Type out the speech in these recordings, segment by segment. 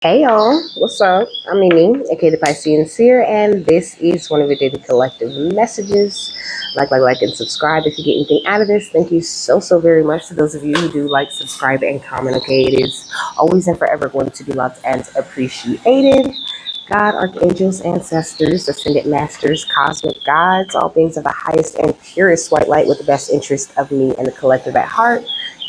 Hey y'all, what's up? I'm Mimi, aka the Piscean Seer, and this is one of your daily collective messages. And subscribe if you get anything out of this. Thank you so very much to those of you who do like, subscribe, and comment. Okay, it is always and forever going to be loved and appreciated. God, archangels, ancestors, ascended masters, cosmic gods, all things of the highest and purest white light with the best interest of me and the collective at heart.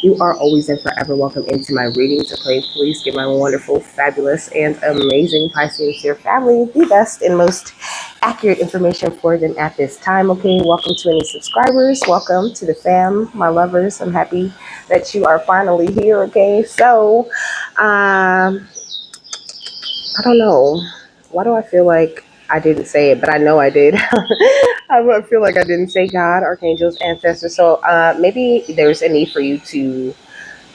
You are always and forever welcome into my readings. Okay, please give my wonderful, fabulous, and amazing Pisces here family the best and most accurate information for them at this time. Okay, welcome to any subscribers. Welcome to the fam, my lovers. I'm happy that you are finally here. Okay, so I don't know. Why do I feel like I didn't say it, but I know I did. I feel like I didn't say God, archangels, ancestors. So maybe there's a need for you to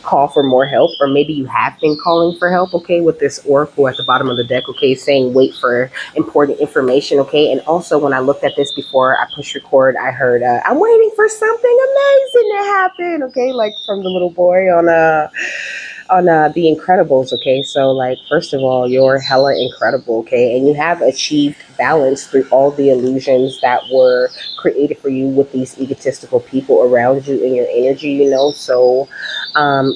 call for more help, or maybe you have been calling for help, okay, with this oracle at the bottom of the deck, okay, saying wait for important information, okay. And also, when I looked at this before I push record, I heard I'm waiting for something amazing to happen, okay, like from the little boy on The Incredibles, okay? So, like, first of all, you're hella incredible, okay? And you have achieved balance through all the illusions that were created for you with these egotistical people around you in your energy, So,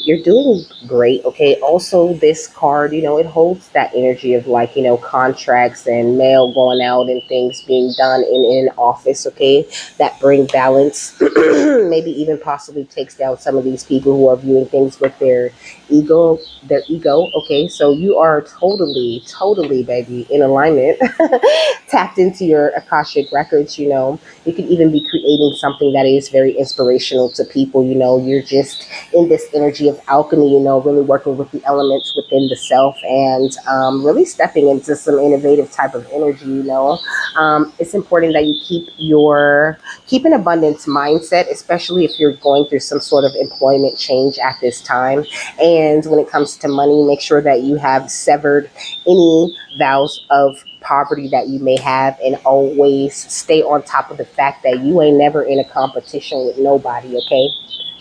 you're doing great, okay? Also, this card, it holds that energy of, like, contracts and mail going out and things being done in an office, okay? That bring balance, maybe even possibly takes down some of these people who are viewing things with their ego, okay. So you are totally baby in alignment, tapped into your akashic records. You could even be creating something that is very inspirational to people. You're just in this energy of alchemy, really working with the elements within the self, and really stepping into some innovative type of energy. It's important that you keep an abundance mindset, especially if you're going through some sort of employment change at this time. And when it comes to money, make sure that you have severed any vows of poverty that you may have, and always stay on top of the fact that you ain't never in a competition with nobody, okay?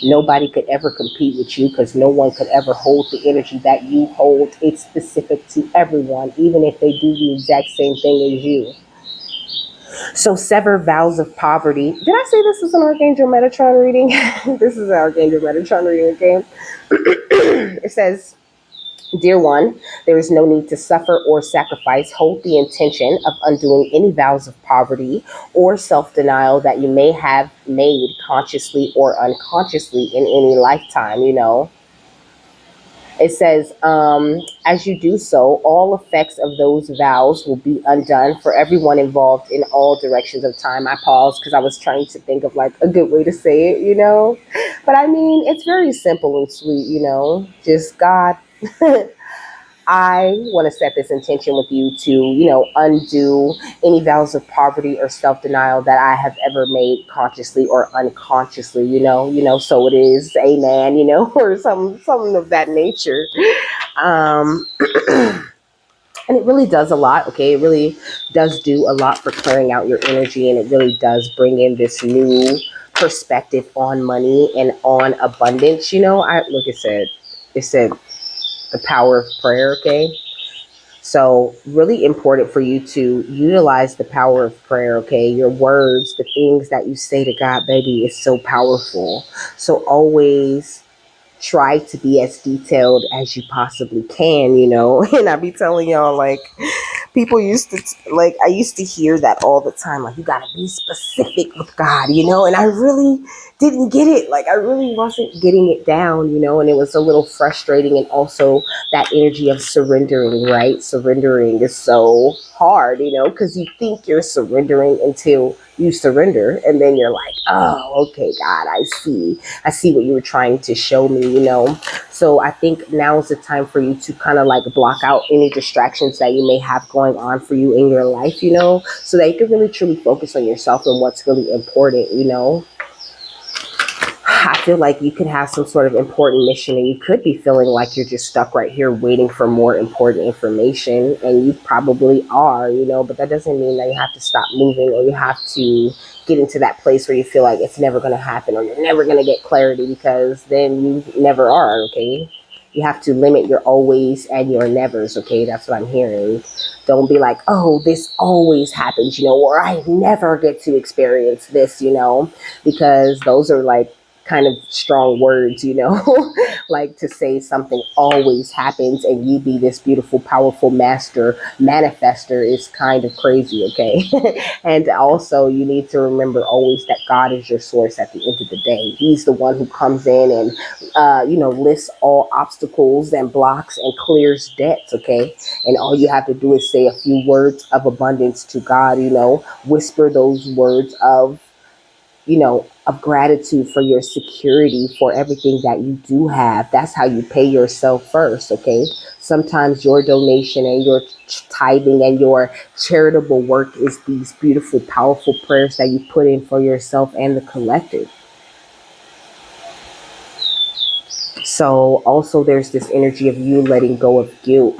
Nobody could ever compete with you, because no one could ever hold the energy that you hold. It's specific to everyone, even if they do the exact same thing as you. So sever vows of poverty. Did I say this is an Archangel Metatron reading? This is an Archangel Metatron reading, okay? It says, Dear one, there is no need to suffer or sacrifice. Hold the intention of undoing any vows of poverty or self denial that you may have made consciously or unconsciously in any lifetime. It says, as you do so, all effects of those vows will be undone for everyone involved in all directions of time. I paused because I was trying to think of like a good way to say it. But I mean, it's very simple and sweet. Just God. I want to set this intention with you to, undo any vows of poverty or self-denial that I have ever made consciously or unconsciously. So it is, amen, or something of that nature. Um, and it really does a lot, okay? It really does do a lot for clearing out your energy, and it really does bring in this new perspective on money and on abundance. It said the power of prayer, okay? So, really important for you to utilize the power of prayer, okay? Your words, the things that you say to God, baby, is so powerful. So, always try to be as detailed as you possibly can. And I be telling y'all, like, people used to like, I used to hear that all the time, like, you gotta be specific with God. And I really didn't get it. Like, I really wasn't getting it down. And it was a little frustrating. And also that energy of surrendering, right? Surrendering is so hard, because you think you're surrendering until you surrender, and then you're like, oh, okay, God, I see what you were trying to show me. So I think now is the time for you to kind of like block out any distractions that you may have going on for you in your life, so that you can really truly focus on yourself and what's really important. I feel like you could have some sort of important mission, and you could be feeling like you're just stuck right here waiting for more important information, and you probably are, but that doesn't mean that you have to stop moving, or you have to get into that place where you feel like it's never going to happen, or you're never going to get clarity, because then you never are, okay? You have to limit your always and your nevers, okay? That's what I'm hearing. Don't be like, oh, this always happens, or I never get to experience this, because those are like kind of strong words, like to say something always happens and you be this beautiful, powerful master manifester is kind of crazy, okay? And also, you need to remember always that God is your source at the end of the day. He's the one who comes in and, lifts all obstacles and blocks and clears debts, okay? And all you have to do is say a few words of abundance to God, whisper those words of gratitude for your security, for everything that you do have. That's how you pay yourself first, okay? Sometimes your donation and your tithing and your charitable work is these beautiful, powerful prayers that you put in for yourself and the collective. So also there's this energy of you letting go of guilt,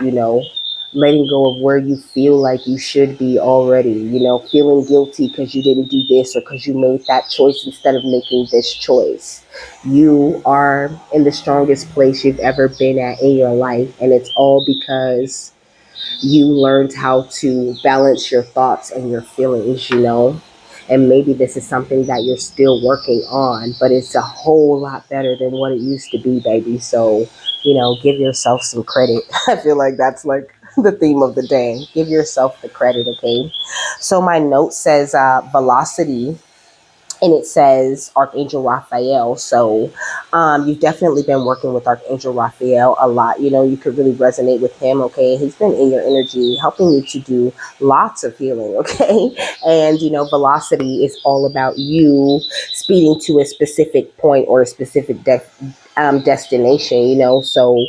letting go of where you feel like you should be already, feeling guilty because you didn't do this or because you made that choice instead of making this choice. You are in the strongest place you've ever been at in your life, and it's all because you learned how to balance your thoughts and your feelings, And maybe this is something that you're still working on, but it's a whole lot better than what it used to be, baby. So, give yourself some credit. I feel like that's like the theme of the day. Give yourself the credit, okay? So my note says velocity, and it says Archangel Raphael. So you've definitely been working with Archangel Raphael a lot. You could really resonate with him, okay? He's been in your energy, helping you to do lots of healing, okay? And, velocity is all about you speeding to a specific point or a specific destination, So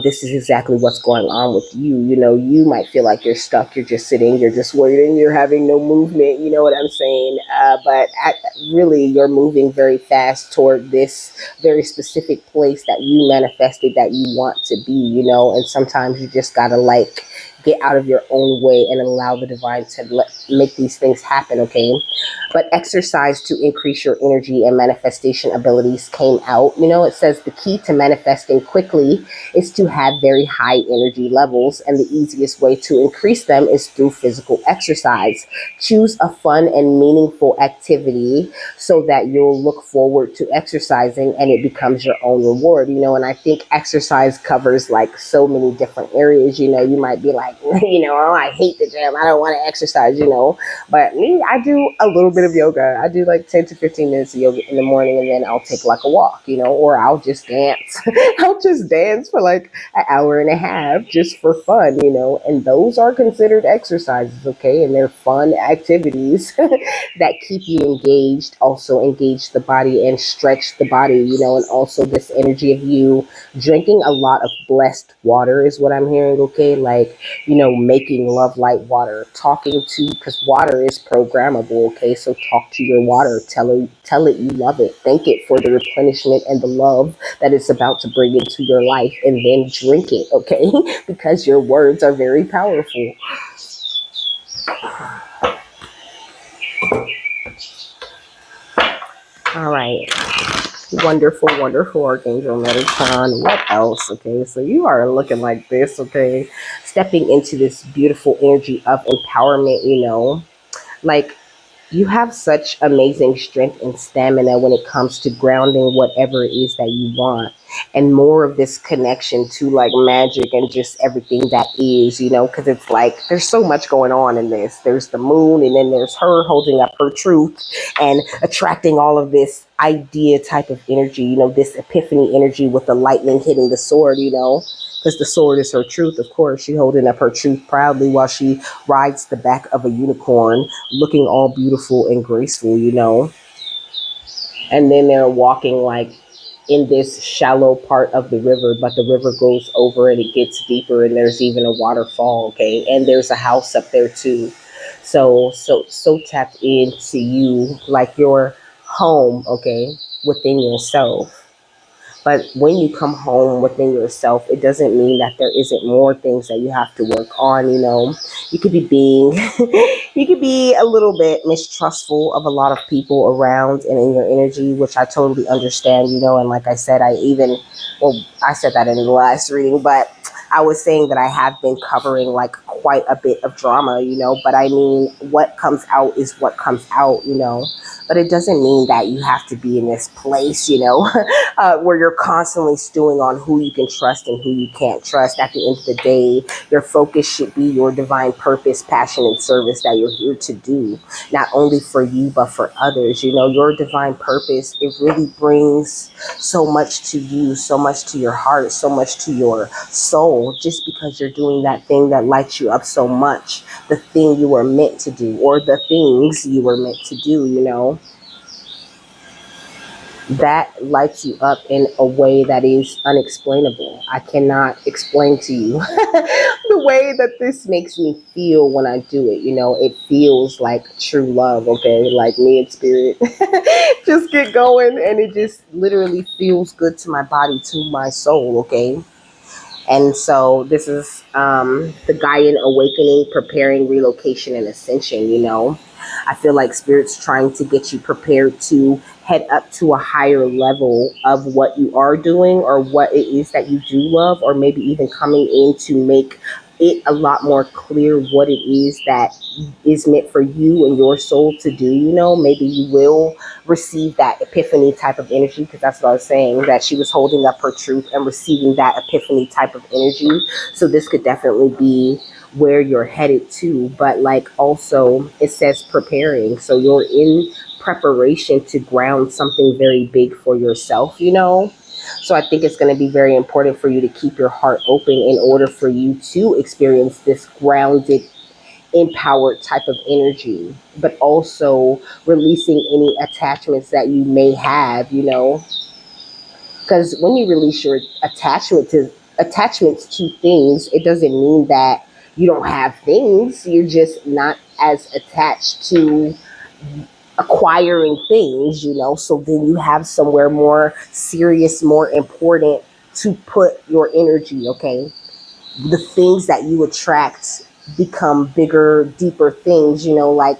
this is exactly what's going on with you. You might feel like you're stuck, you're just sitting, you're just waiting, you're having no movement, you know what I'm saying? But really, you're moving very fast toward this very specific place that you manifested that you want to be, And sometimes you just gotta like get out of your own way and allow the divine to make these things happen, okay? But exercise to increase your energy and manifestation abilities came out. It says the key to manifesting quickly is to have very high energy levels, and the easiest way to increase them is through physical exercise. Choose a fun and meaningful activity so that you'll look forward to exercising and it becomes your own reward, And I think exercise covers like so many different areas. You might be like, oh, I hate the gym, I don't want to exercise, But me, I do a little bit of yoga. I do like 10 to 15 minutes of yoga in the morning, and then I'll take like a walk, or I'll just dance. I'll just dance for like an hour and a half just for fun, And those are considered exercises, okay? And they're fun activities that keep you engaged, also engage the body and stretch the body, And also this energy of you drinking a lot of blessed water is what I'm hearing, okay? Like, making love like water, talking to, because water is programmable, okay? So talk to your water, tell it you love it, thank it for the replenishment and the love that it's about to bring into your life, and then drink it, okay? Because your words are very powerful. All right. Wonderful, wonderful Archangel Metatron. What else? Okay, so you are looking like this, okay? Stepping into this beautiful energy of empowerment, Like, you have such amazing strength and stamina when it comes to grounding whatever it is that you want, and more of this connection to like magic and just everything that is, because it's like there's so much going on in this. There's the moon, and then there's her holding up her truth and attracting all of this idea type of energy, this epiphany energy with the lightning hitting the sword, because the sword is her truth, of course. She holding up her truth proudly while she rides the back of a unicorn, looking all beautiful and graceful, And then they're walking like in this shallow part of the river, but the river goes over and it gets deeper, and there's even a waterfall, okay? And there's a house up there too. So tapped into you, like your home, okay, within yourself. But when you come home within yourself, it doesn't mean that there isn't more things that you have to work on. You could be being, you could be a little bit mistrustful of a lot of people around and in your energy, which I totally understand. And like I said, I said that in the last reading, but I was saying that I have been covering like quite a bit of drama, but I mean, what comes out is what comes out. But it doesn't mean that you have to be in this place, where you're constantly stewing on who you can trust and who you can't trust. At the end of the day, your focus should be your divine purpose, passion, and service that you're here to do, not only for you, but for others. Your divine purpose, it really brings so much to you, so much to your heart, so much to your soul, just because you're doing that thing that lights you up so much, the thing you were meant to do, or the things you were meant to do. That lights you up in a way that is unexplainable. I cannot explain to you the way that this makes me feel when I do it. It feels like true love, okay? Like me and spirit just get going, and it just literally feels good to my body, to my soul, okay? And so this is the Gaian awakening, preparing, relocation, and ascension. I feel like spirit's trying to get you prepared to head up to a higher level of what you are doing, or what it is that you do love, or maybe even coming in to make it a lot more clear what it is that is meant for you and your soul to do. Maybe you will receive that epiphany type of energy, because that's what I was saying, that she was holding up her truth and receiving that epiphany type of energy. So this could definitely be where you're headed to. But like, also it says preparing, so you're in preparation to ground something very big for yourself. So I think it's going to be very important for you to keep your heart open in order for you to experience this grounded, empowered type of energy, but also releasing any attachments that you may have. Because when you release your attachments to things, it doesn't mean that you don't have things. You're just not as attached to acquiring things. So then you have somewhere more serious, more important to put your energy, okay? The things that you attract become bigger, deeper things. Like,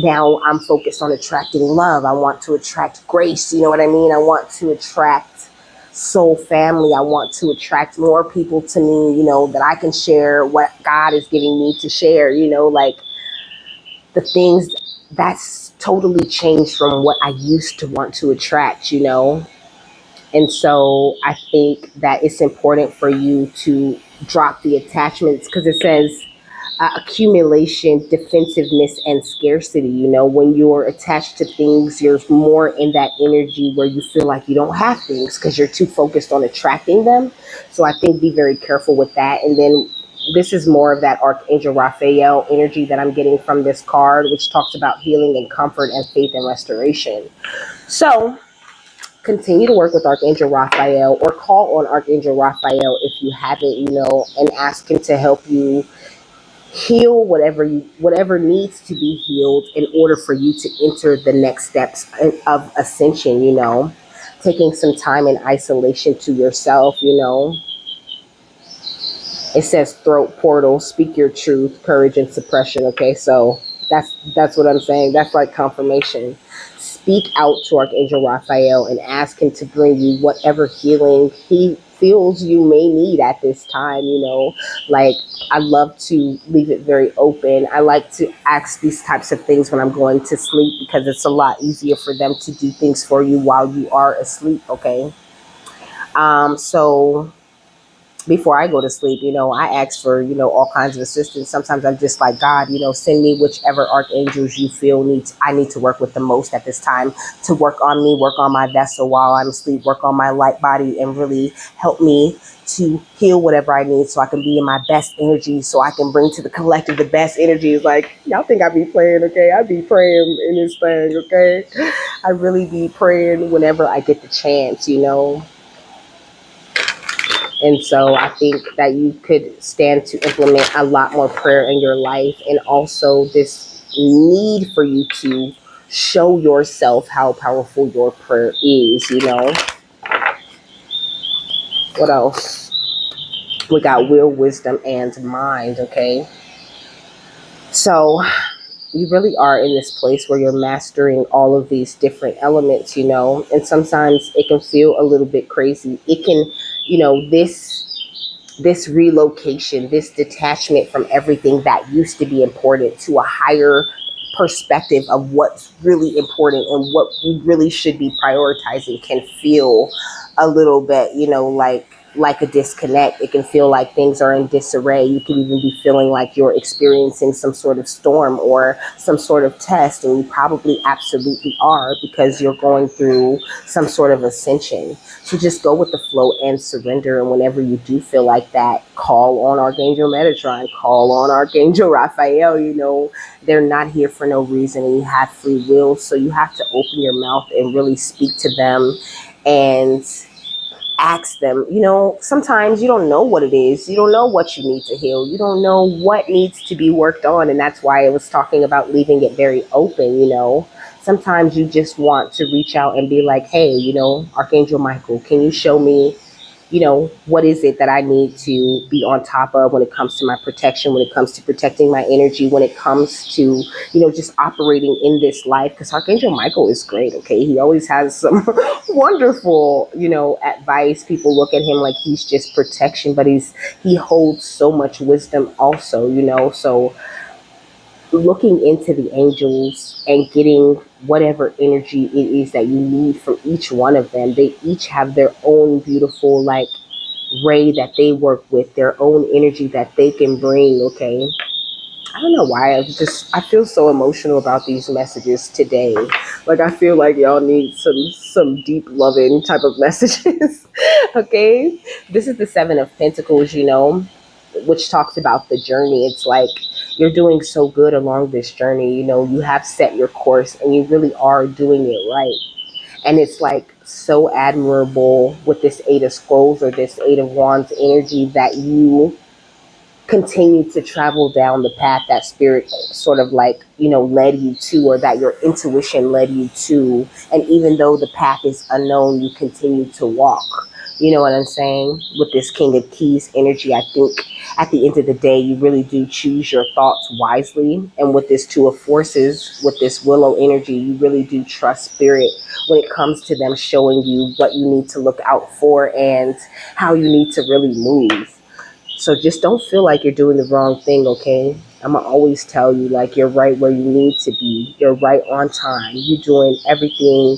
now I'm focused on attracting love. I want to attract grace. You know what I mean? I want to attract soul family. I want to attract more people to me, that I can share what God is giving me to share. Like, the things that's totally changed from what I used to want to attract. And so I think that it's important for you to drop the attachments, because it says accumulation, defensiveness, and scarcity. When you're attached to things, you're more in that energy where you feel like you don't have things because you're too focused on attracting them. So I think be very careful with that. And then this is more of that Archangel Raphael energy that I'm getting from this card, which talks about healing and comfort and faith and restoration. So continue to work with Archangel Raphael, or call on Archangel Raphael if you haven't, and ask him to help you heal whatever needs to be healed in order for you to enter the next steps of ascension. Taking some time in isolation to yourself. It says throat portal, speak your truth, courage and suppression. Okay, so that's what I'm saying. That's like confirmation. Speak out to Archangel Raphael and ask him to bring you whatever healing he feels you may need at this time. Like, I love to leave it very open. I like to ask these types of things when I'm going to sleep, because it's a lot easier for them to do things for you while you are asleep. Okay. So before I go to sleep, I ask for, all kinds of assistance. Sometimes I'm just like, God, send me whichever archangels you feel I need to work with the most at this time, to work on me, work on my vessel while I'm asleep, work on my light body, and really help me to heal whatever I need, so I can be in my best energy, so I can bring to the collective the best energies. Like, y'all think I be playing, okay? I be praying in this thing, okay? I really be praying whenever I get the chance. And so I think that you could stand to implement a lot more prayer in your life, and also this need for you to show yourself how powerful your prayer is. What else? We got will, wisdom, and mind, okay? So you really are in this place where you're mastering all of these different elements, and sometimes it can feel a little bit crazy. It can, this relocation, this detachment from everything that used to be important to a higher perspective of what's really important and what you really should be prioritizing can feel a little bit, like a disconnect. It can feel like things are in disarray. You can even be feeling like you're experiencing some sort of storm or some sort of test, and you probably absolutely are because you're going through some sort of ascension. So just go with the flow and surrender. And whenever you do feel like that, call on Archangel Metatron, call on Archangel Raphael. They're not here for no reason, and you have free will. So you have to open your mouth and really speak to them and ask them. Sometimes you don't know what it is. You don't know what you need to heal. You don't know what needs to be worked on. And that's why I was talking about leaving it very open. Sometimes you just want to reach out and be like, hey, Archangel Michael, can you show me, what is it that I need to be on top of when it comes to my protection, when it comes to protecting my energy, when it comes to, just operating in this life? Because Archangel Michael is great, okay? He always has some wonderful, advice. People look at him like he's just protection, but he holds so much wisdom also, so looking into the angels and getting whatever energy it is that you need from each one of them. They each have their own beautiful, like, ray that they work with, their own energy that they can bring, okay? I don't know why I feel so emotional about these messages today. Like, I feel like y'all need some deep loving type of messages. Okay? This is the 7 of Pentacles, which talks about the journey. It's like you're doing so good along this journey. You have set your course and you really are doing it right. And it's like so admirable with this 8 of Scrolls or this 8 of Wands energy that you continue to travel down the path that spirit sort of like, led you to, or that your intuition led you to. And even though the path is unknown, you continue to walk. You know what I'm saying? With this King of Keys energy, I think at the end of the day, you really do choose your thoughts wisely. And with this 2 of Forces, with this Willow energy, you really do trust spirit when it comes to them showing you what you need to look out for and how you need to really move. So just don't feel like you're doing the wrong thing, okay? I'm going to always tell you, like, you're right where you need to be. You're right on time. You're doing everything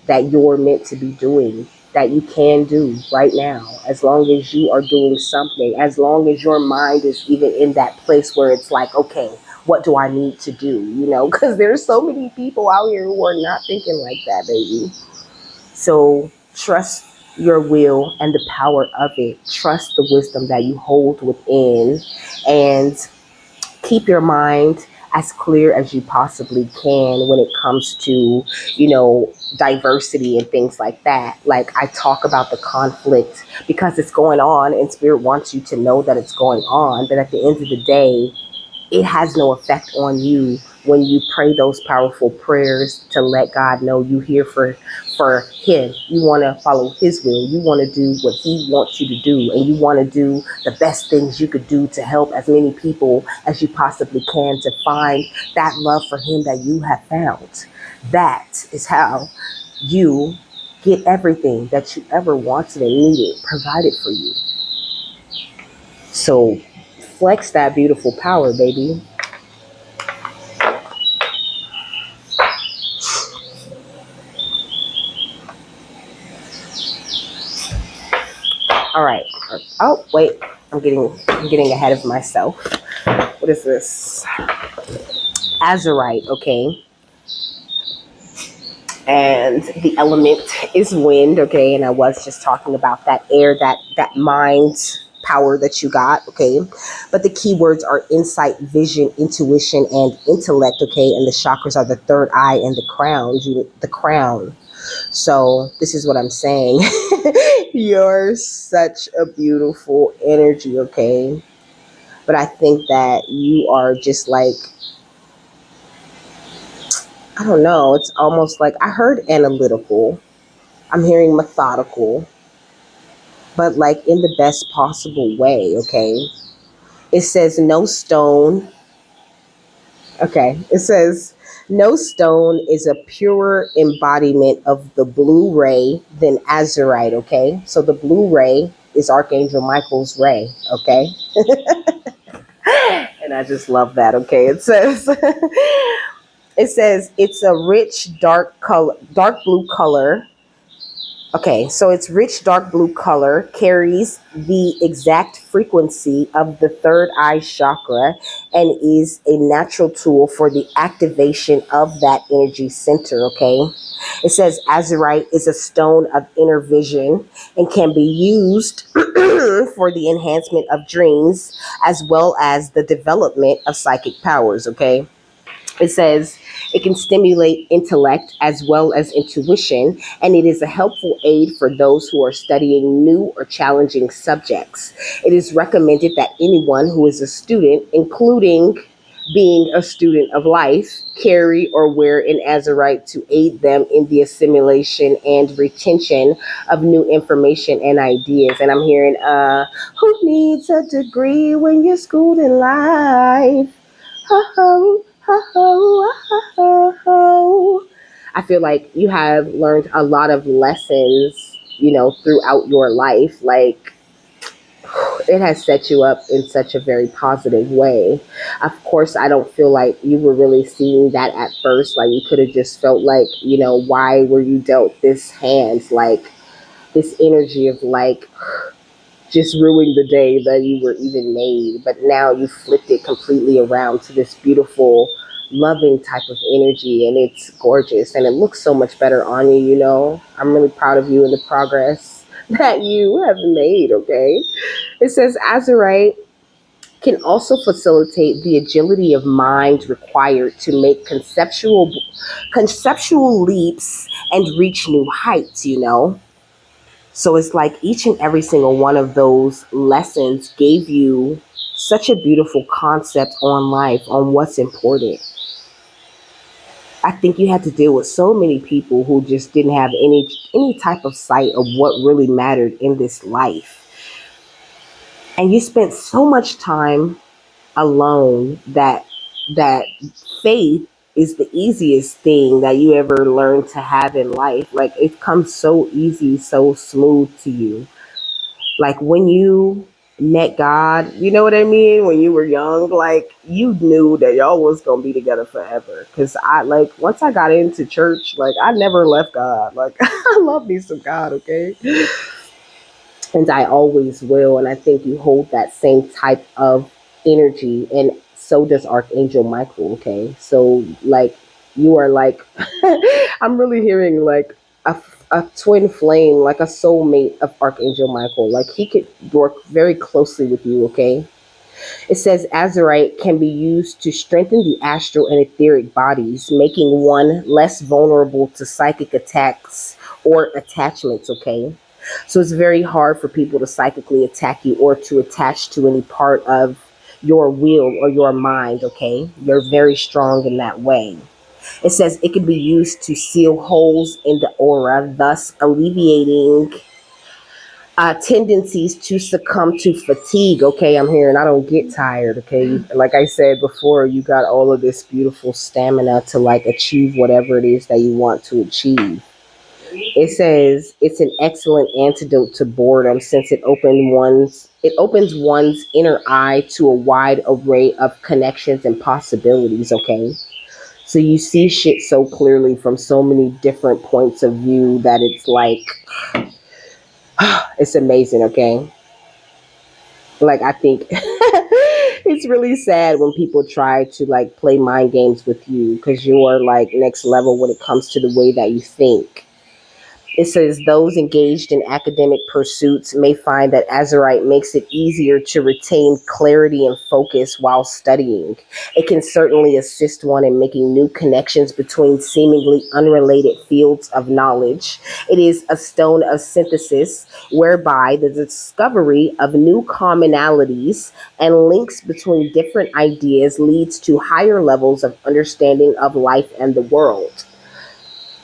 that you're meant to be doing, that you can do right now. As long as you are doing something, as long as your mind is even in that place where it's like, okay, what do I need to do? Because there's so many people out here who are not thinking like that, baby. So trust your will and the power of it. Trust the wisdom that you hold within, and keep your mind as clear as you possibly can when it comes to, diversity and things like that. Like, I talk about the conflict because it's going on and spirit wants you to know that it's going on. But at the end of the day, it has no effect on you when you pray those powerful prayers to let God know you here for him. You want to follow his will. You want to do what he wants you to do, and you want to do the best things you could do to help as many people as you possibly can to find that love for him that you have found. That is how you get everything that you ever wanted and needed provided for you. So flex that beautiful power, baby. All right. Oh, wait. I'm getting ahead of myself. What is this? Azurite, okay. And the element is wind, okay. And I was just talking about that air, that mind power that you got, okay. But the keywords are insight, vision, intuition, and intellect, okay. And the chakras are the third eye and the crown. The crown. So this is what I'm saying. You're such a beautiful energy, okay? But I think that you are just like, I don't know, it's almost like I heard analytical. I'm hearing methodical. but like in the best possible way, okay? It says no stone. Okay. It says no stone is a purer embodiment of the blue ray than azurite, okay? So the blue ray is Archangel Michael's ray, okay? And I just love that, okay? It says it says it's a rich dark color, dark blue color. Okay, so its rich dark blue color carries the exact frequency of the third eye chakra and is a natural tool for the activation of that energy center. Okay, it says azurite is a stone of inner vision and can be used for the enhancement of dreams as well as the development of psychic powers. Okay, it says it can stimulate intellect as well as intuition, and it is a helpful aid for those who are studying new or challenging subjects. It is recommended that anyone who is a student, including being a student of life, carry or wear an azurite to aid them in the assimilation and retention of new information and ideas. And I'm hearing, who needs a degree when you're schooled in life? Ho ho, ho ho, ho ho ho. I feel like you have learned a lot of lessons, throughout your life. Like, it has set you up in such a very positive way. Of course, I don't feel like you were really seeing that at first. Like, you could have just felt like, why were you dealt this hand? Like, this energy of like, just ruined the day that you were even made. But now you flipped it completely around to this beautiful, loving type of energy, and it's gorgeous and it looks so much better on you. I'm really proud of you and the progress that you have made. Okay, it says azurite can also facilitate the agility of mind required to make conceptual leaps and reach new heights. So it's like each and every single one of those lessons gave you such a beautiful concept on life, on what's important. I think you had to deal with so many people who just didn't have any type of sight of what really mattered in this life. And you spent so much time alone that faith is the easiest thing that you ever learn to have in life. Like, it comes so easy, so smooth to you. Like when you met God, you know what I mean? When you were young, like you knew that y'all was gonna be together forever. Cause I like once I got into church, like I never left God. Like I love me some God, okay? And I always will. And I think you hold that same type of energy, and so does Archangel Michael. Okay, so like you are like, I'm really hearing like a twin flame, like a soulmate of Archangel Michael. Like he could work very closely with you. Okay, it says azurite can be used to strengthen the astral and etheric bodies, making one less vulnerable to psychic attacks or attachments. Okay, so it's very hard for people to psychically attack you or to attach to any part of your will or your mind. Okay, you're very strong in that way. It says it can be used to seal holes in the aura, thus alleviating tendencies to succumb to fatigue. Okay, I'm hearing I don't get tired. Okay, like I said before, you got all of this beautiful stamina to like achieve whatever it is that you want to achieve. It says it's an excellent antidote to boredom since it opens one's inner eye to a wide array of connections and possibilities. Okay, so you see shit so clearly from so many different points of view that it's like it's amazing. Okay, like I think it's really sad when people try to like play mind games with you because you're like next level when it comes to the way that you think. It says those engaged in academic pursuits may find that azurite makes it easier to retain clarity and focus while studying. It can certainly assist one in making new connections between seemingly unrelated fields of knowledge. It is a stone of synthesis whereby the discovery of new commonalities and links between different ideas leads to higher levels of understanding of life and the world.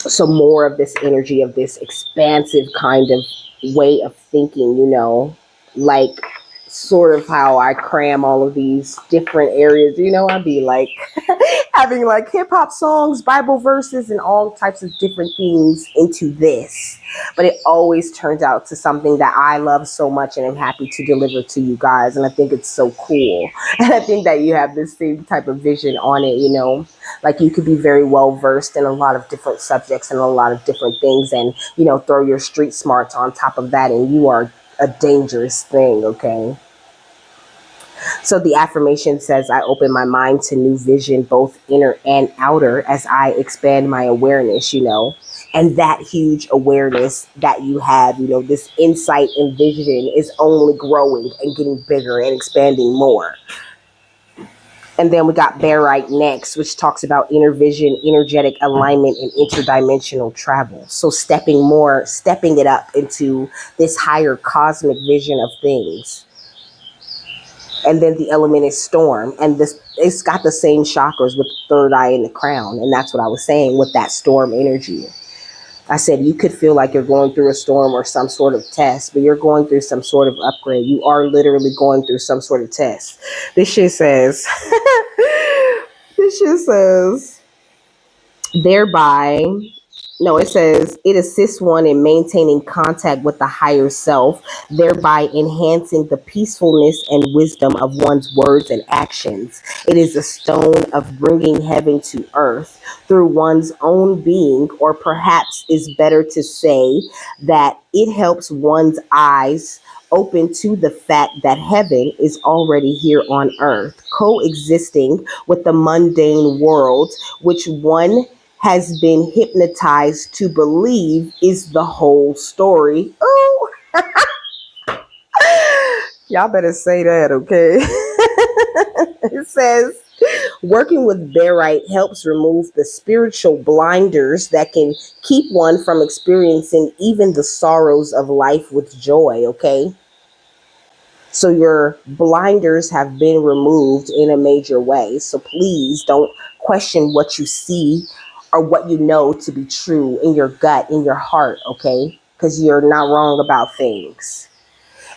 So more of this energy of this expansive kind of way of thinking, like sort of how I cram all of these different areas. I'd be like having like hip hop songs, Bible verses, and all types of different things into this. But it always turns out to something that I love so much and I'm happy to deliver to you guys. And I think it's so cool. And I think that you have the same type of vision on it, like you could be very well versed in a lot of different subjects and a lot of different things, and throw your street smarts on top of that, and you are a dangerous thing. Okay, so the affirmation says, I open my mind to new vision, both inner and outer, as I expand my awareness, and that huge awareness that you have, this insight and vision is only growing and getting bigger and expanding more. And then we got Barite next, which talks about inner vision, energetic alignment, and interdimensional travel. So stepping it up into this higher cosmic vision of things. And then the element is storm, and this it's got the same chakras with the third eye and the crown, and that's what I was saying with that storm energy. I said you could feel like you're going through a storm or some sort of test, but you're going through some sort of upgrade. You are literally going through some sort of test. This shit says, this shit says, thereby, no, it says it assists one in maintaining contact with the higher self, thereby enhancing the peacefulness and wisdom of one's words and actions. It is a stone of bringing heaven to earth through one's own being, or perhaps is better to say that it helps one's eyes open to the fact that heaven is already here on earth, coexisting with the mundane world, which one has been hypnotized to believe is the whole story. Oh, y'all better say that, okay? It says, working with barite helps remove the spiritual blinders that can keep one from experiencing even the sorrows of life with joy, okay? So your blinders have been removed in a major way. So please don't question what you see or what you know to be true in your gut, in your heart, okay? Because you're not wrong about things.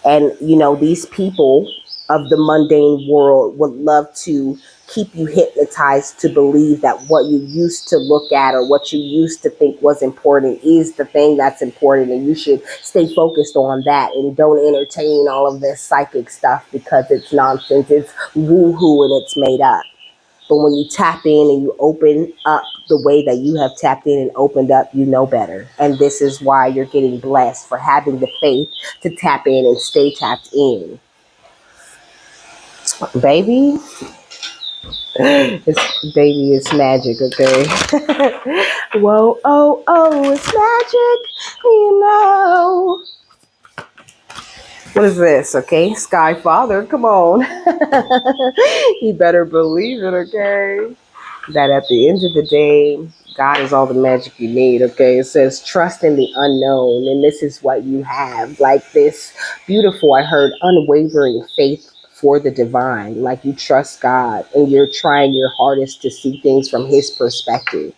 And, these people of the mundane world would love to keep you hypnotized to believe that what you used to look at or what you used to think was important is the thing that's important. And you should stay focused on that and don't entertain all of this psychic stuff because it's nonsense. It's woo-hoo and it's made up. But when you tap in and you open up the way that you have tapped in and opened up, you know better. And this is why you're getting blessed for having the faith to tap in and stay tapped in. Baby, it's magic, okay? Whoa, oh, it's magic. What is this, okay? Sky Father, come on. You better believe it, okay? That at the end of the day, God is all the magic you need, okay? It says trust in the unknown, and this is what you have. Like this beautiful, I heard, unwavering faith for the divine. Like you trust God and you're trying your hardest to see things from his perspective.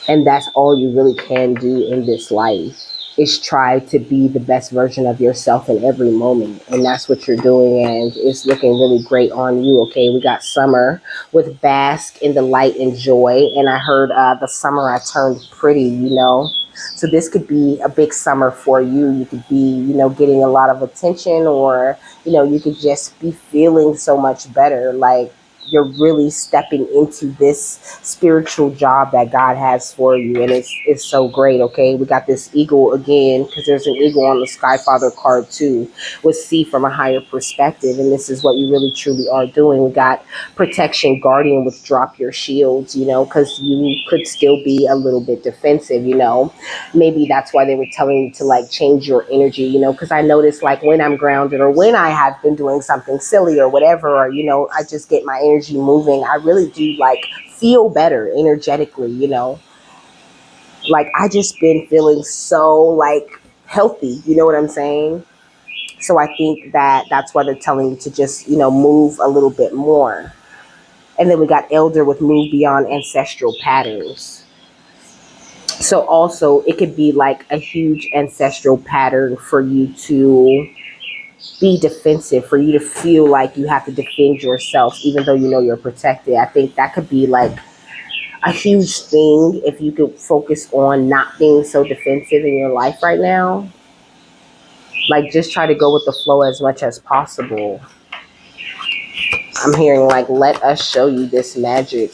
And that's all you really can do in this life is try to be the best version of yourself in every moment. And that's what you're doing. And it's looking really great on you. Okay. We got summer with bask in the light and joy. And I heard the summer I turned pretty. So this could be a big summer for you. You could be, getting a lot of attention, or, you could just be feeling so much better. Like, you're really stepping into this spiritual job that God has for you, and it's so great. Okay, we got this eagle again because there's an eagle on the Sky Father card too, with see from a higher perspective, and this is what you really truly are doing. We got protection, guardian with drop your shields, because you could still be a little bit defensive. Maybe that's why they were telling you to like change your energy, because I notice like when I'm grounded or when I have been doing something silly or whatever, or I just get my energy moving, I really do like feel better energetically. Like I just been feeling so like healthy, you know what I'm saying? So I think that that's why they're telling you to just move a little bit more. And then we got elder with move beyond ancestral patterns. So also it could be like a huge ancestral pattern for you to be defensive, for you to feel like you have to defend yourself even though you know you're protected. I think that could be like a huge thing if you could focus on not being so defensive in your life right now. Like just try to go with the flow as much as possible. I'm hearing like, let us show you this magic.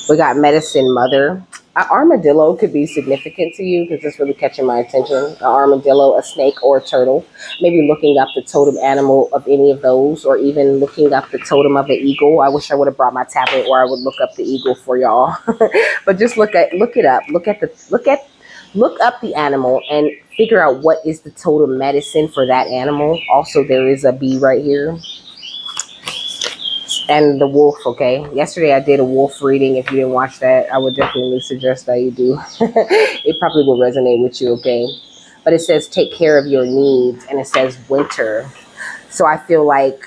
We got medicine mother. An armadillo could be significant to you because it's really catching my attention. An armadillo, a snake, or a turtle. Maybe looking up the totem animal of any of those, or even looking up the totem of an eagle. I wish I would have brought my tablet, or I would look up the eagle for y'all. But just look it up. Look up the animal and figure out what is the totem medicine for that animal. Also, there is a bee right here. And the wolf, okay? Yesterday I did a wolf reading. If you didn't watch that, I would definitely suggest that you do. It probably will resonate with you, okay? But it says take care of your needs, and it says winter. So I feel like,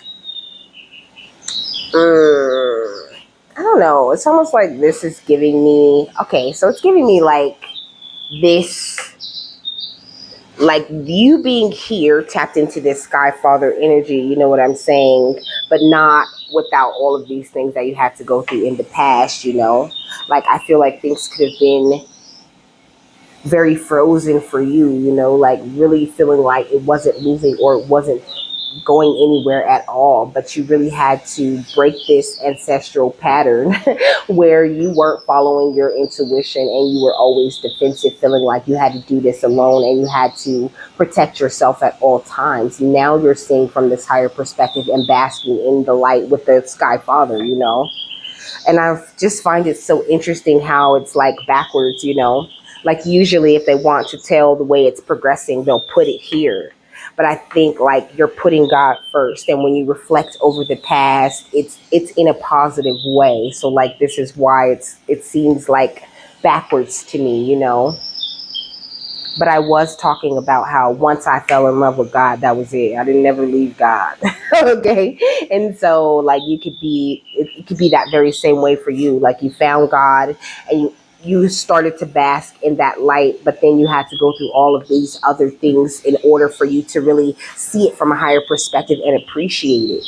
I don't know. It's almost like this is giving me, okay, so it's giving me like this, like you being here tapped into this sky father energy, you know what I'm saying, but not without all of these things that you had to go through in the past, you know. Like I feel like things could have been very frozen for you, you know, like really feeling like it wasn't moving or it wasn't going anywhere at all, but you really had to break this ancestral pattern where you weren't following your intuition and you were always defensive, feeling like you had to do this alone and you had to protect yourself at all times. Now you're seeing from this higher perspective and basking in the light with the sky father, you know. And I just find it so interesting how it's like backwards, you know. Like usually if they want to tell the way it's progressing, they'll put it here. But I think like you're putting God first, and when you reflect over the past, it's in a positive way. So like this is why it seems like backwards to me, you know. But I was talking about how once I fell in love with God, that was it. I didn't never leave God. Okay. And so like it could be that very same way for you. Like you found God and you started to bask in that light, but then you had to go through all of these other things in order for you to really see it from a higher perspective and appreciate it.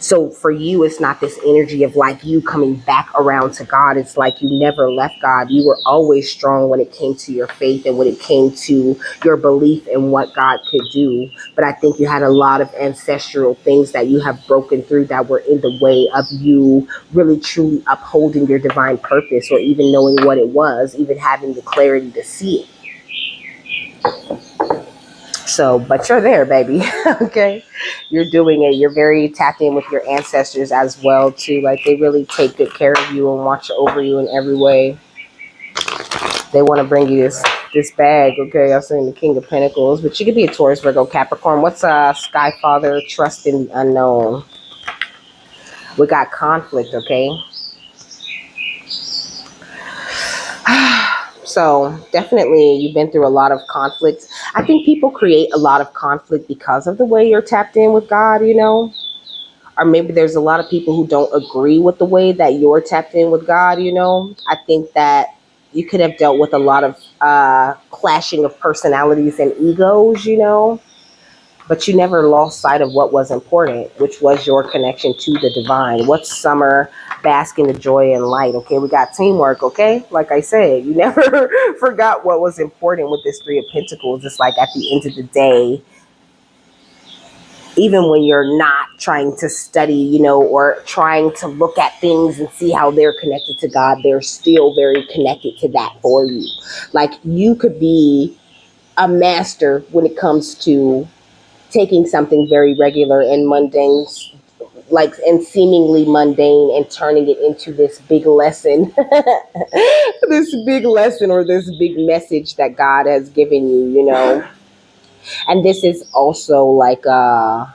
So for you, it's not this energy of like you coming back around to God. It's like you never left God. You were always strong when it came to your faith and when it came to your belief in what God could do. But I think you had a lot of ancestral things that you have broken through that were in the way of you really truly upholding your divine purpose, or even knowing what it was, even having the clarity to see it. So, but you're there, baby. Okay. You're doing it. You're very tapped in with your ancestors as well, too. Like they really take good care of you and watch over you in every way. They want to bring you this bag, okay? I'm saying the King of Pentacles, but you could be a Taurus, Virgo, Capricorn. What's Sky Father? Trust in the unknown. We got conflict, okay? So definitely you've been through a lot of conflict. I think people create a lot of conflict because of the way you're tapped in with God, you know? Or maybe there's a lot of people who don't agree with the way that you're tapped in with God, you know? I think that you could have dealt with a lot of clashing of personalities and egos, you know? But you never lost sight of what was important, which was your connection to the divine. What's summer? Bask in the joy and light. Okay, we got teamwork. Okay, like I said, you never forgot what was important with this Three of Pentacles. It's like at the end of the day, even when you're not trying to study, you know, or trying to look at things and see how they're connected to God, they're still very connected to that for you. Like you could be a master when it comes to taking something very regular and mundane, like and seemingly mundane, and turning it into this big lesson, this big lesson or this big message that God has given you, you know. And this is also like third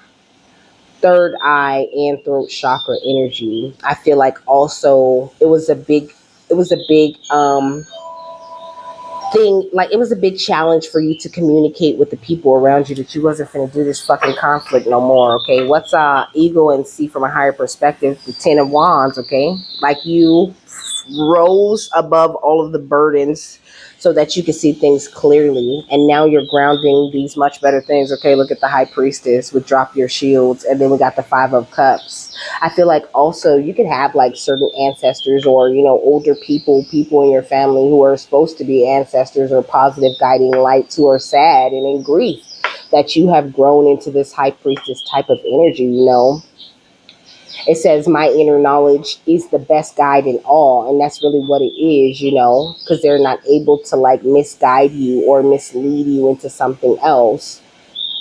eye and throat chakra energy. I feel like also it was a big thing, like it was a big challenge for you to communicate with the people around you that you wasn't finna do this fucking conflict no more. Okay, what's ego and see from a higher perspective? The Ten of Wands. Okay, like you rose above all of the burdens so that you can see things clearly. And now you're grounding these much better things. Okay, look at the high priestess with drop your shields. And then we got the 5 of cups. I feel like also you can have like certain ancestors or, older people in your family who are supposed to be ancestors or positive guiding lights who are sad and in grief that you have grown into this high priestess type of energy. It says my inner knowledge is the best guide in all, and that's really what it is, because they're not able to like misguide you or mislead you into something else.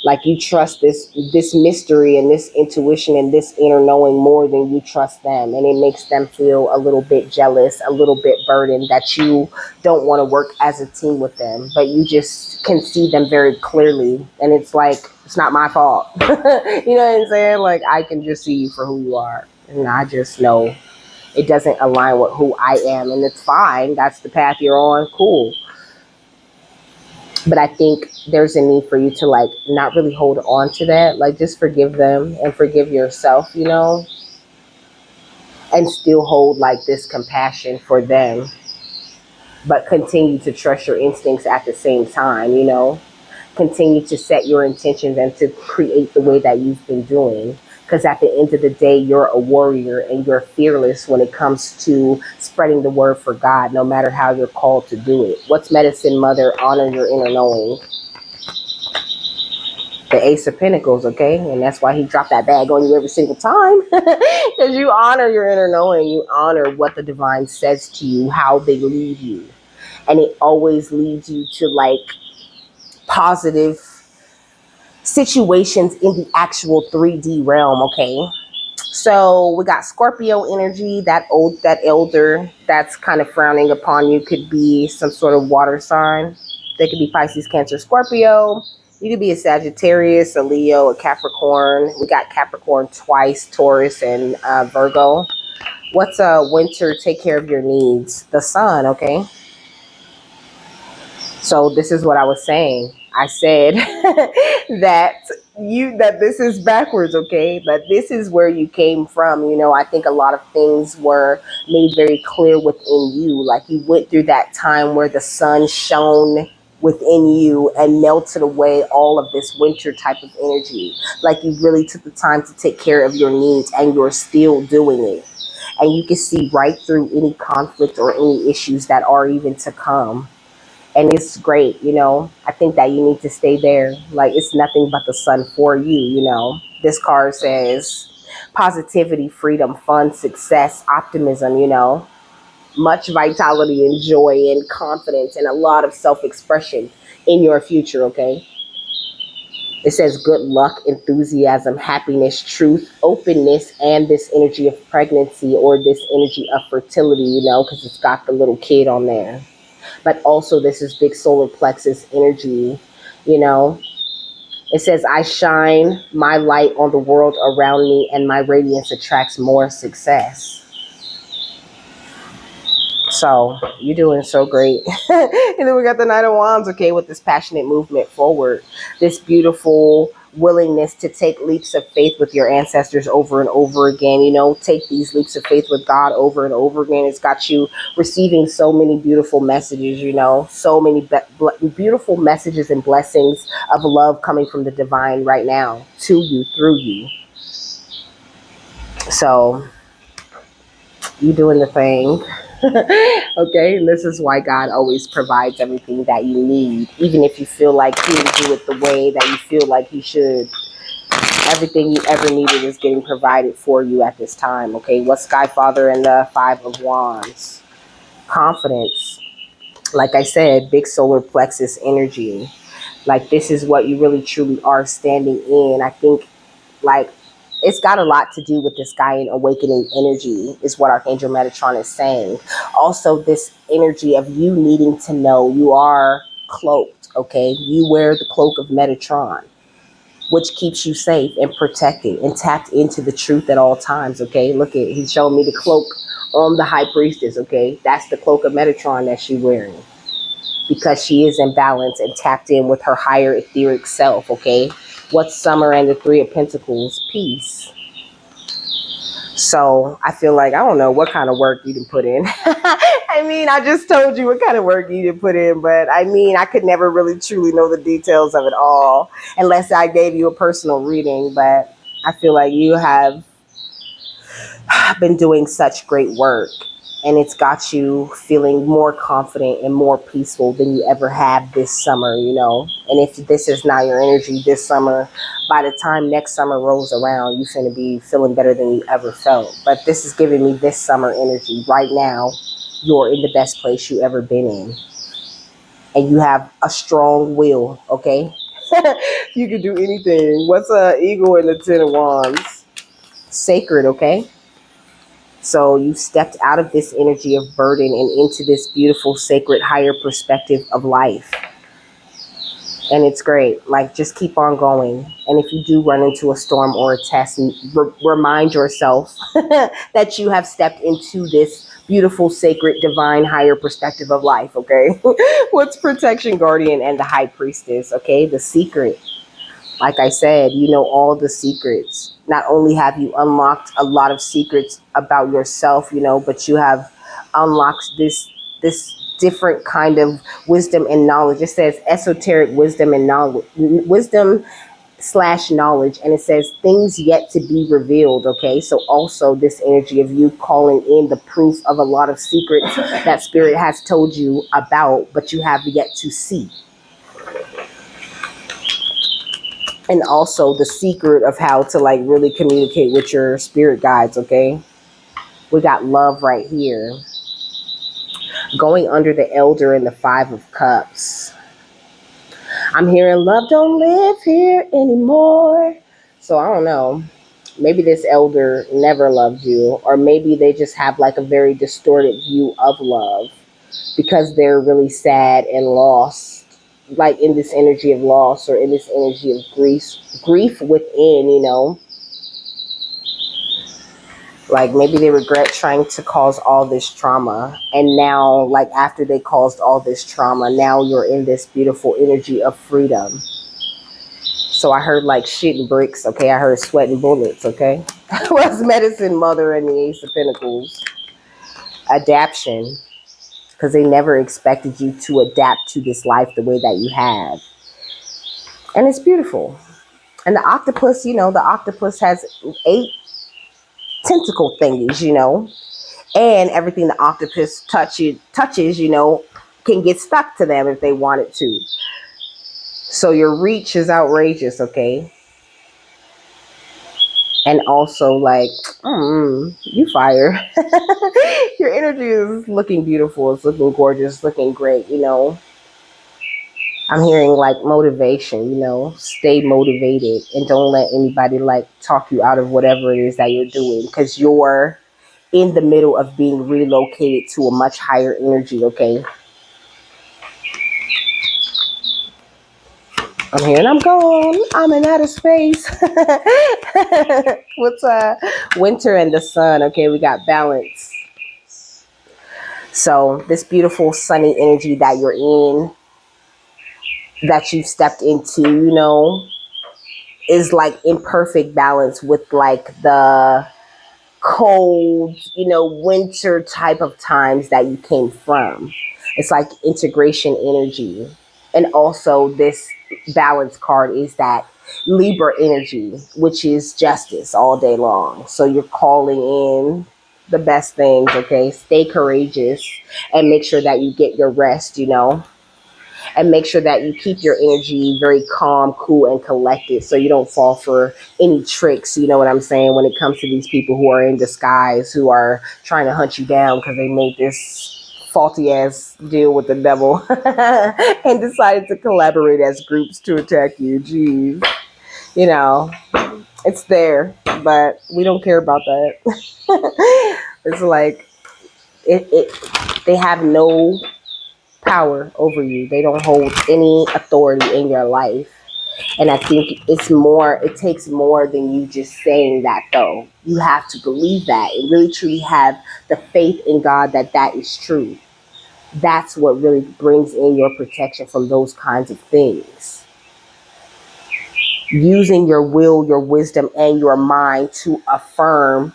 Like you trust this mystery and this intuition and this inner knowing more than you trust them, and it makes them feel a little bit jealous, a little bit burdened that you don't want to work as a team with them, but you just can see them very clearly, and it's like it's not my fault. You know what I'm saying? Like I can just see you for who you are, and I just know it doesn't align with who I am, and it's fine. That's the path you're on. Cool. But I think there's a need for you to like not really hold on to that. Like just forgive them and forgive yourself, and still hold like this compassion for them, but continue to trust your instincts at the same time. Continue to set your intentions and to create the way that you've been doing. Because at the end of the day, you're a warrior and you're fearless when it comes to spreading the word for God, no matter how you're called to do it. What's medicine, mother? Honor your inner knowing. The Ace of Pentacles, okay? And that's why he dropped that bag on you every single time. Because you honor your inner knowing. You honor what the divine says to you, how they lead you. And it always leads you to like positive situations in the actual 3D realm, okay? So we got Scorpio energy, that elder that's kind of frowning upon you could be some sort of water sign. They could be Pisces, Cancer, Scorpio. You could be a Sagittarius, a Leo, a Capricorn. We got Capricorn twice, Taurus, and Virgo. What's winter? Take care of your needs. The sun, okay? So this is what I was saying. I said that this is backwards, okay? That this is where you came from. I think a lot of things were made very clear within you. Like you went through that time where the sun shone within you and melted away all of this winter type of energy. Like you really took the time to take care of your needs, and you're still doing it. And you can see right through any conflict or any issues that are even to come. And it's great. I think that you need to stay there. Like it's nothing but the sun for you. This card says positivity, freedom, fun, success, optimism, much vitality and joy and confidence and a lot of self-expression in your future, okay? It says good luck, enthusiasm, happiness, truth, openness, and this energy of pregnancy or this energy of fertility, because it's got the little kid on there. But also this is big solar plexus energy. It says I shine my light on the world around me and my radiance attracts more success. So you're doing so great. And then we got the Knight of Wands, okay, with this passionate movement forward, this beautiful willingness to take leaps of faith with your ancestors over and over again. Take these leaps of faith with God over and over again. It's got you receiving so many beautiful messages, so many beautiful messages and blessings of love coming from the divine right now to you, through you. So you doing the thing. Okay, and this is why God always provides everything that you need, even if you feel like he didn't do it the way that you feel like he should. Everything you ever needed is getting provided for you at this time. Okay, what's Sky Father and the 5 of Wands? Confidence. Like I said, big solar plexus energy. Like this is what you really truly are standing in. I think like it's got a lot to do with this Gaian awakening energy is what Archangel Metatron is saying. Also, this energy of you needing to know you are cloaked, okay? You wear the cloak of Metatron, which keeps you safe and protected and tapped into the truth at all times, okay? Look at, he showed me the cloak on the High Priestess, okay? That's the cloak of Metatron that she's wearing because she is in balance and tapped in with her higher etheric self, okay? What's Summer and the 3 of Pentacles? Peace. So I feel like I don't know what kind of work you didn't put in. I mean, I just told you what kind of work you didn't put in, but I mean, I could never really truly know the details of it all unless I gave you a personal reading. But I feel like you have been doing such great work, and it's got you feeling more confident and more peaceful than you ever have this summer, you know. And if this is not your energy this summer, by the time next summer rolls around, you're going to be feeling better than you ever felt. But this is giving me this summer energy. Right now, you're in the best place you ever been in, and you have a strong will, okay? You can do anything. What's a eagle in the Ten of Wands? Sacred, okay? So you've stepped out of this energy of burden and into this beautiful, sacred, higher perspective of life. And it's great. Like, just keep on going. And if you do run into a storm or a test, remind yourself that you have stepped into this beautiful, sacred, divine, higher perspective of life, okay? What's protection, guardian, and the high priestess, okay? The secret. Like I said, you know all the secrets. Not only have you unlocked a lot of secrets about yourself, you know, but you have unlocked this different kind of wisdom and knowledge. It says esoteric wisdom and knowledge, wisdom slash knowledge, and it says things yet to be revealed. Okay, so also this energy of you calling in the proof of a lot of secrets that spirit has told you about, but you have yet to see. And also the secret of how to like really communicate with your spirit guides, okay? We got love right here. Going under the elder in the Five of Cups. I'm hearing love don't live here anymore. So I don't know. Maybe this elder never loved you, or maybe they just have like a very distorted view of love because they're really sad and lost, like in this energy of loss or in this energy of grief within, you know. Like maybe they regret trying to cause all this trauma, and now like after they caused all this trauma, now you're in this beautiful energy of freedom. So I heard like shitting bricks, okay? I heard sweating bullets, okay? What's medicine, mother, and the Ace of Pentacles? Adaption, because they never expected you to adapt to this life the way that you have. And it's beautiful. And the octopus, you know, the octopus has 8 tentacle thingies, you know, and everything the octopus touches, you know, can get stuck to them if they wanted to. So your reach is outrageous, okay? And also, like, you fire. Your energy is looking beautiful. It's looking gorgeous, looking great, you know. I'm hearing like motivation, you know, stay motivated and don't let anybody like talk you out of whatever it is that you're doing, because you're in the middle of being relocated to a much higher energy, okay? I'm here and I'm gone. I'm in outer space. What's winter and the sun? Okay, we got balance. So this beautiful sunny energy that you're in, that you've stepped into, you know, is like in perfect balance with like the cold, you know, winter type of times that you came from. It's like integration energy. And also this balance card is that Libra energy, which is justice all day long. So you're calling in the best things, okay? Stay courageous and make sure that you get your rest, you know, and make sure that you keep your energy very calm, cool, and collected so you don't fall for any tricks, you know what I'm saying, when it comes to these people who are in disguise, who are trying to hunt you down because they made this faulty ass deal with the devil and decided to collaborate as groups to attack you. Jeez. You know, it's there, but we don't care about that. It's like they have no power over you. They don't hold any authority in your life. And I think it takes more than you just saying that, though. You have to believe that and really truly have the faith in God that that is true. That's what really brings in your protection from those kinds of things. Using your will, your wisdom, and your mind to affirm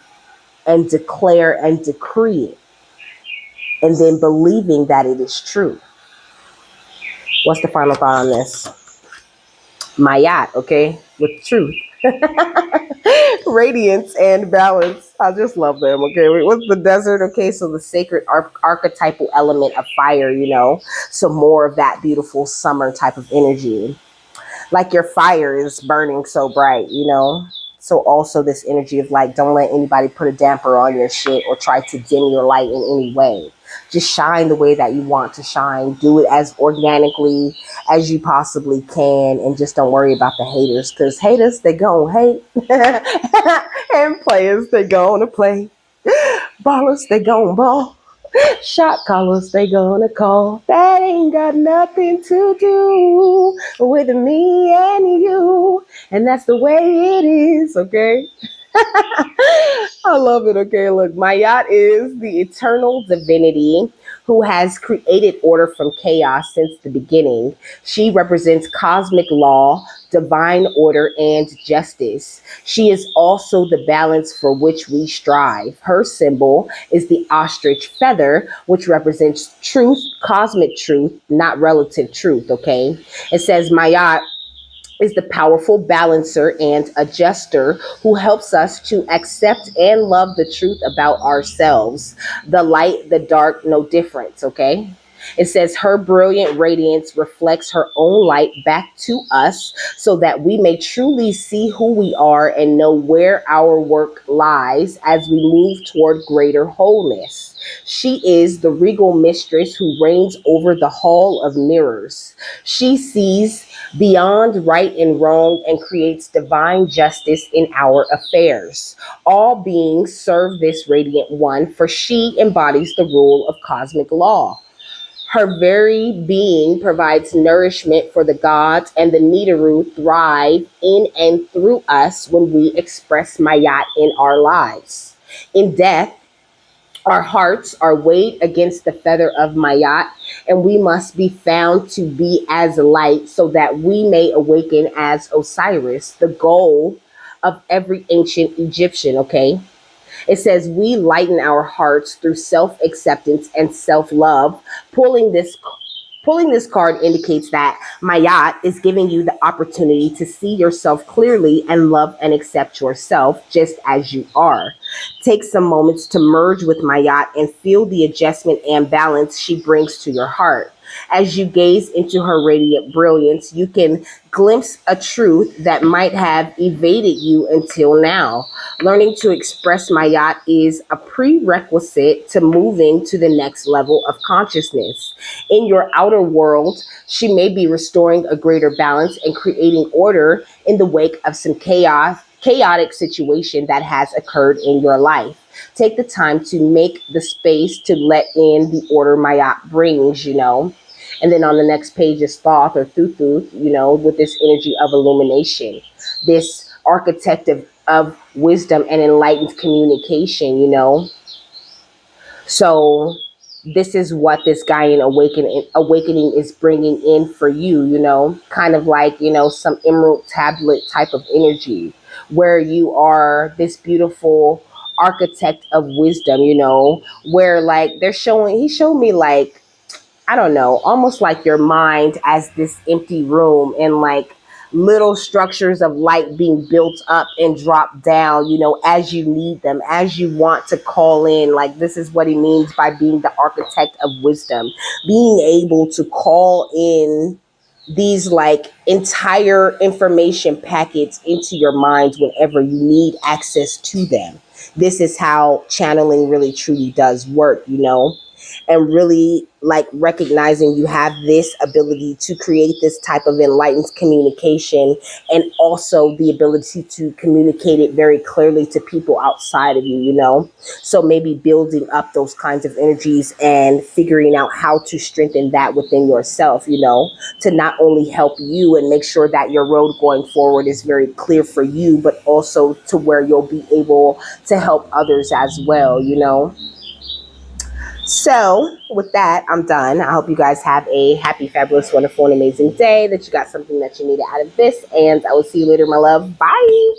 and declare and decree it, and then believing that it is true. What's the final thought on this? Mayat, okay, with truth, radiance, and balance. I just love them. Okay, what's the desert? Okay, so the sacred archetypal element of fire. So more of that beautiful summer type of energy. Like your fire is burning so bright. So also this energy of like, don't let anybody put a damper on your shit or try to dim your light in any way. Just shine the way that you want to shine. Do it as organically as you possibly can, and just don't worry about the haters, because haters, they gon' hate. And players, they gonna play. Ballers, they gon' ball. Shot callers, they gonna call. That ain't got nothing to do with me and you. And that's the way it is, okay? I love it. Okay, look, Mayat is the eternal divinity who has created order from chaos since the beginning. She represents cosmic law, divine order, and justice. She is also the balance for which we strive. Her symbol is the ostrich feather, which represents truth, cosmic truth, not relative truth. Okay, it says Mayat is the powerful balancer and adjuster who helps us to accept and love the truth about ourselves. The light, the dark, no difference, okay? It says her brilliant radiance reflects her own light back to us so that we may truly see who we are and know where our work lies as we move toward greater wholeness. She is the regal mistress who reigns over the hall of mirrors. She sees beyond right and wrong and creates divine justice in our affairs. All beings serve this radiant one, for she embodies the rule of cosmic law. Her very being provides nourishment for the gods, and the Nibiru thrive in and through us when we express Mayat in our lives. In death, our hearts are weighed against the feather of Mayat, and we must be found to be as light so that we may awaken as Osiris, the goal of every ancient Egyptian, okay? It says we lighten our hearts through self-acceptance and self-love. Pulling this card indicates that Mayat is giving you the opportunity to see yourself clearly and love and accept yourself just as you are. Take some moments to merge with Mayat and feel the adjustment and balance she brings to your heart. As you gaze into her radiant brilliance, you can glimpse a truth that might have evaded you until now. Learning to express Mayat is a prerequisite to moving to the next level of consciousness. In your outer world, she may be restoring a greater balance and creating order in the wake of some chaotic situation that has occurred in your life. Take the time to make the space to let in the order Mayat brings. And then on the next page is Thoth or Thuth, with this energy of illumination, this architect of wisdom and enlightened communication. So this is what this Gaian awakening is bringing in for you, kind of like, some emerald tablet type of energy where you are this beautiful architect of wisdom, where like he showed me like, I don't know, almost like your mind as this empty room and like little structures of light being built up and dropped down, as you need them, as you want to call in. Like, this is what he means by being the architect of wisdom, being able to call in these like entire information packets into your mind whenever you need access to them. This is how channeling really truly does work, and really like recognizing you have this ability to create this type of enlightened communication, and also the ability to communicate it very clearly to people outside of you. So maybe building up those kinds of energies and figuring out how to strengthen that within yourself, to not only help you and make sure that your road going forward is very clear for you, but also to where you'll be able to help others as well. So, with that, I'm done. I hope you guys have a happy, fabulous, wonderful, and amazing day, that you got something that you needed out of this, and I will see you later, my love. Bye.